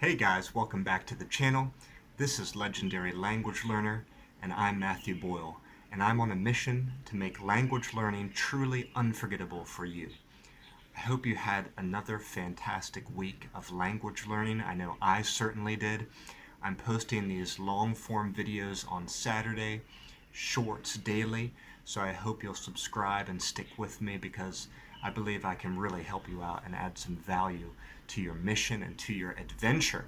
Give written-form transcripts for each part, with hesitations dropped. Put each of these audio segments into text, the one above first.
Hey guys, welcome back to the channel. This is Legendary Language Learner, and I'm Matthew Boyle, and I'm on a mission to make language learning truly unforgettable for you. I hope you had another fantastic week of language learning. I know I certainly did. I'm posting these long-form videos on Saturday, shorts daily, so I hope you'll subscribe and stick with me because I believe I can really help you out and add some value to your mission and to your adventure.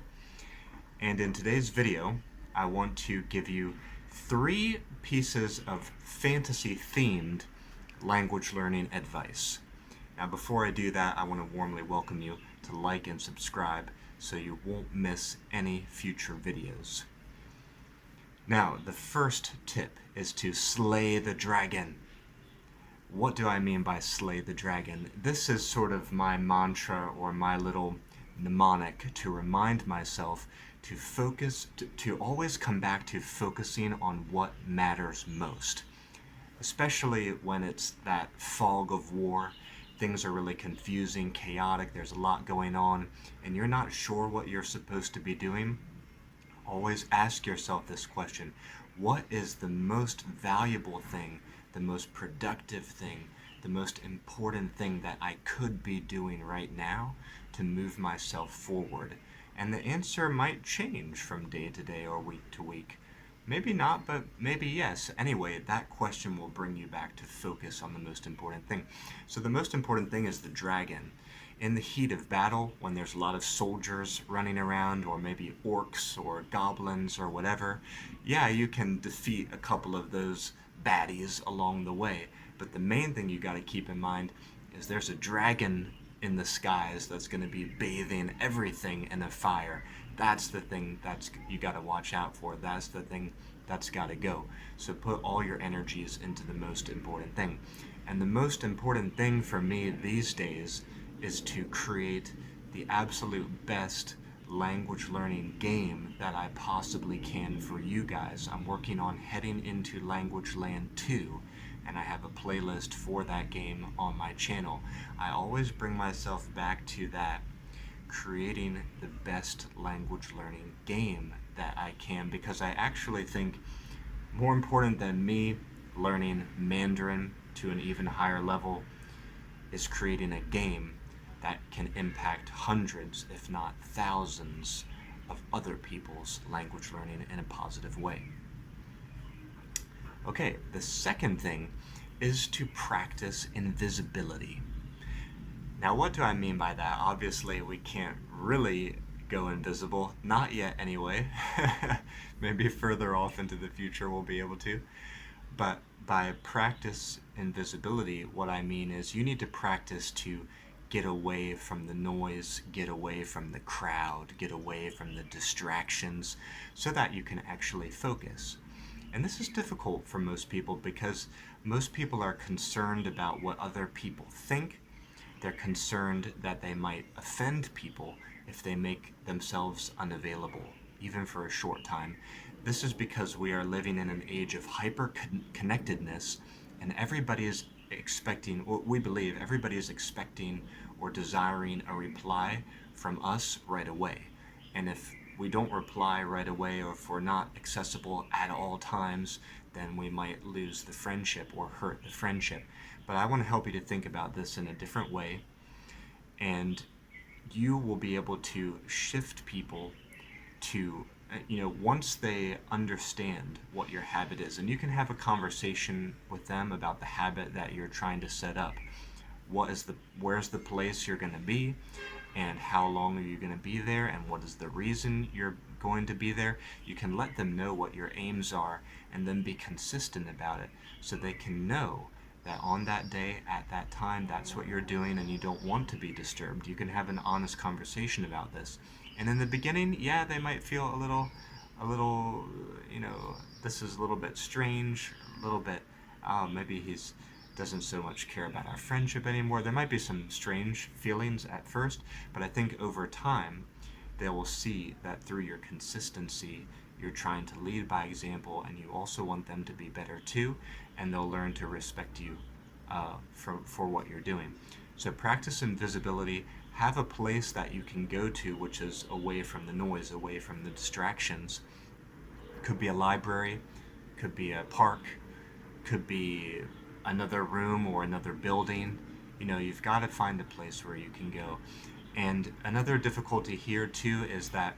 And in today's video, I want to give you 3 pieces of fantasy-themed language learning advice. Now, before I do that, I want to warmly welcome you to like and subscribe so you won't miss any future videos. Now, the first tip is to slay the dragon. What do I mean by slay the dragon? This is sort of my mantra or my little mnemonic to remind myself to focus, to always come back to focusing on what matters most. Especially when it's that fog of war, things are really confusing, chaotic, there's a lot going on, and you're not sure what you're supposed to be doing. Always ask yourself this question: what is the most valuable thing, the most productive thing, the most important thing that I could be doing right now to move myself forward? And the answer might change from day to day or week to week. Maybe not, but maybe yes. Anyway, that question will bring you back to focus on the most important thing. So the most important thing is the dragon. In the heat of battle, when there's a lot of soldiers running around, or maybe orcs or goblins or whatever, yeah, you can defeat a couple of those baddies along the way. But the main thing you got to keep in mind is there's a dragon in the skies that's going to be bathing everything in a fire. That's the thing that's you got to watch out for. That's the thing that's got to go. So put all your energies into the most important thing. And the most important thing for me these days is to create the absolute best language learning game that I possibly can for you guys. I'm working on heading into Language Land 2, and I have a playlist for that game on my channel. I always bring myself back to that, creating the best language learning game that I can, because I actually think more important than me learning Mandarin to an even higher level is creating a game that can impact hundreds, if not thousands, of other people's language learning in a positive way. Okay, the second thing is to practice invisibility. Now, what do I mean by that? Obviously, we can't really go invisible, not yet anyway. Maybe further off into the future we'll be able to. But by practice invisibility, what I mean is you need to practice to get away from the noise, get away from the crowd, get away from the distractions, so that you can actually focus. And this is difficult for most people because most people are concerned about what other people think. They're concerned that they might offend people if they make themselves unavailable, even for a short time. This is because we are living in an age of hyper-connectedness, and everybody is expecting, well, we believe everybody is expecting or desiring a reply from us right away. And if we don't reply right away, or if we're not accessible at all times, then we might lose the friendship or hurt the friendship. But I want to help you to think about this in a different way, and you will be able to shift people to, once they understand what your habit is, and you can have a conversation with them about the habit that you're trying to set up. Where's the place you're going to be, and how long are you going to be there, and what is the reason you're going to be there. You can let them know what your aims are and then be consistent about it, so they can know that on that day, at that time, that's what you're doing and you don't want to be disturbed. You can have an honest conversation about this. And in the beginning, yeah, they might feel a little, this is a little bit strange, a little bit, maybe he's doesn't so much care about our friendship anymore. There might be some strange feelings at first, but I think over time, they will see that through your consistency, you're trying to lead by example, and you also want them to be better too, and they'll learn to respect you for what you're doing. So practice invisibility, Have a place that you can go to which is away from the noise, away from the distractions. Could be a library, could be a park, could be another room or another building. You've got to find a place where you can go. And another difficulty here too is that,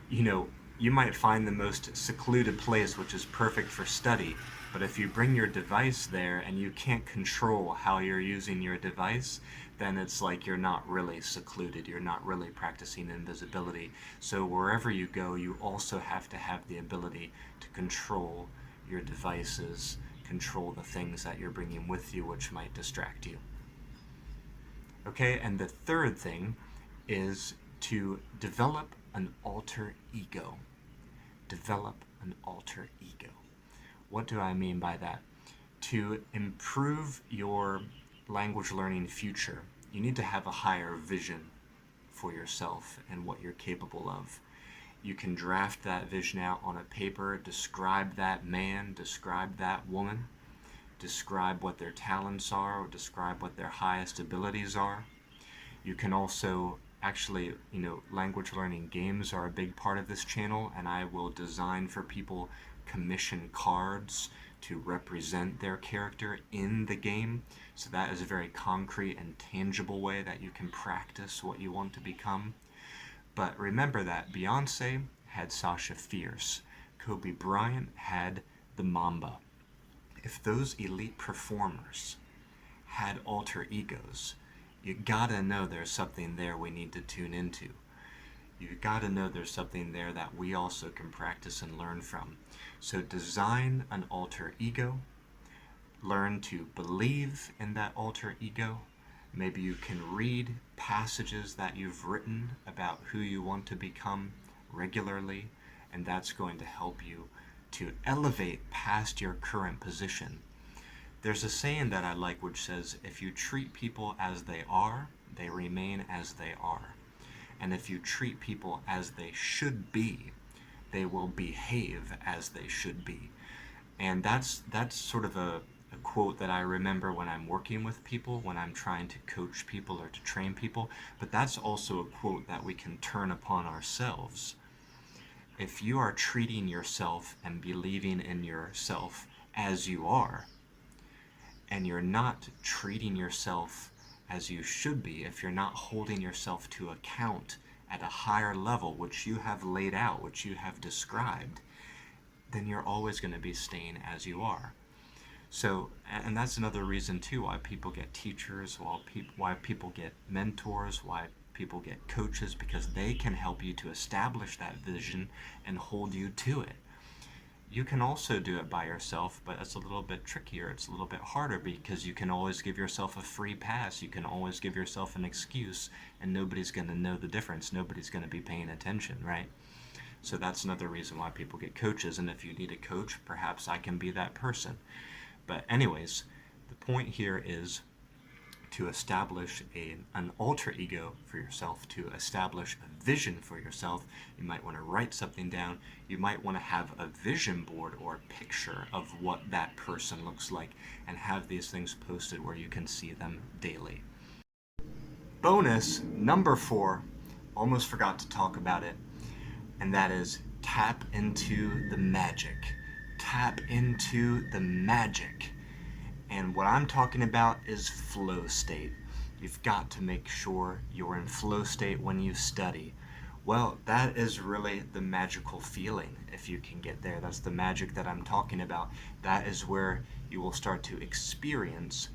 you know, you might find the most secluded place which is perfect for study, but if you bring your device there and you can't control how you're using your device, then it's like you're not really secluded, you're not really practicing invisibility. So wherever you go, you also have to have the ability to control your devices, control the things that you're bringing with you which might distract you. Okay, and the third thing is to develop an alter ego. Develop an alter ego. What do I mean by that? To improve your language learning future, you need to have a higher vision for yourself and what you're capable of. You can draft that vision out on a paper, describe that man, describe that woman, describe what their talents are, or describe what their highest abilities are. You can also actually, language learning games are a big part of this channel, and I will design for people commission cards to represent their character in the game. So that is a very concrete and tangible way that you can practice what you want to become. But remember that Beyonce had Sasha Fierce. Kobe Bryant had the Mamba. If those elite performers had alter egos, you gotta know there's something there we need to tune into. You gotta know there's something there that we also can practice and learn from. So design an alter ego, learn to believe in that alter ego. Maybe you can read passages that you've written about who you want to become regularly, and that's going to help you to elevate past your current position. There's a saying that I like which says, if you treat people as they are, they remain as they are. And if you treat people as they should be, they will behave as they should be. And that's sort of a quote that I remember when I'm working with people, when I'm trying to coach people or to train people. But that's also a quote that we can turn upon ourselves. If you are treating yourself and believing in yourself as you are, and you're not treating yourself as you should be, if you're not holding yourself to account at a higher level, which you have laid out, which you have described, then you're always going to be staying as you are. So, and that's another reason too why people get teachers, why people get mentors, why people get coaches, because they can help you to establish that vision and hold you to it. You can also do it by yourself, but it's a little bit trickier. It's a little bit harder because you can always give yourself a free pass. You can always give yourself an excuse, and nobody's going to know the difference. Nobody's going to be paying attention, right? So that's another reason why people get coaches, and if you need a coach, perhaps I can be that person. But anyways, the point here is to establish an alter ego for yourself, to establish a vision for yourself. You might want to write something down. You might want to have a vision board or a picture of what that person looks like and have these things posted where you can see them daily. Bonus number 4, almost forgot to talk about it, and that is tap into the magic. Tap into the magic. And what I'm talking about is flow state. You've got to make sure you're in flow state when you study. Well, that is really the magical feeling if you can get there. That's the magic that I'm talking about. That is where you will start to experience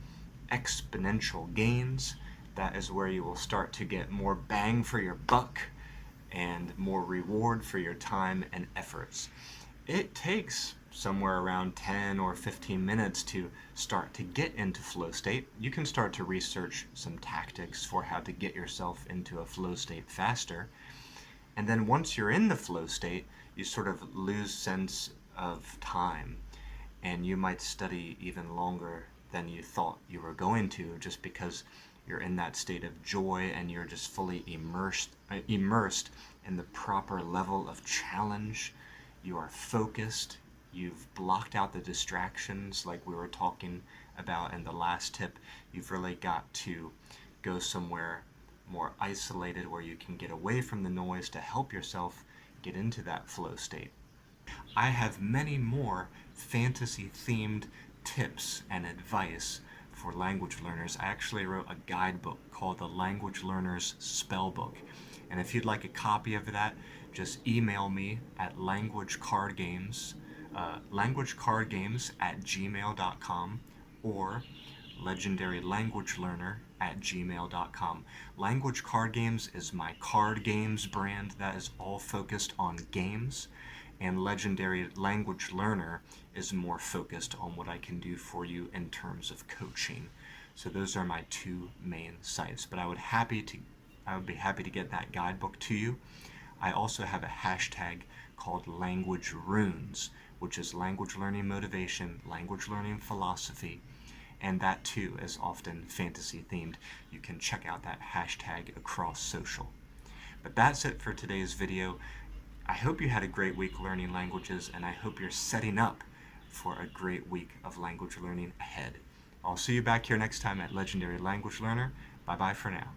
exponential gains. That is where you will start to get more bang for your buck and more reward for your time and efforts. It takes somewhere around 10 or 15 minutes to start to get into flow state. You can start to research some tactics for how to get yourself into a flow state faster. And then once you're in the flow state, you sort of lose sense of time, and you might study even longer than you thought you were going to, just because you're in that state of joy and you're just fully immersed in the proper level of challenge. You are focused. You've blocked out the distractions like we were talking about in the last tip. You've really got to go somewhere more isolated, where you can get away from the noise to help yourself get into that flow state. I have many more fantasy-themed tips and advice for language learners. I actually wrote a guidebook called the Language Learner's Spellbook. And if you'd like a copy of that, just email me at languagecardgames@gmail.com or legendarylanguagelearner@gmail.com. Language Card Games is my card games brand that is all focused on games, and Legendary Language Learner is more focused on what I can do for you in terms of coaching. So those are my two main sites. But I would be happy to get that guidebook to you. I also have a hashtag called Language Runes, which is language learning motivation, language learning philosophy, and that too is often fantasy themed. You can check out that hashtag across social. But that's it for today's video. I hope you had a great week learning languages, and I hope you're setting up for a great week of language learning ahead. I'll see you back here next time at Legendary Language Learner. Bye-bye for now.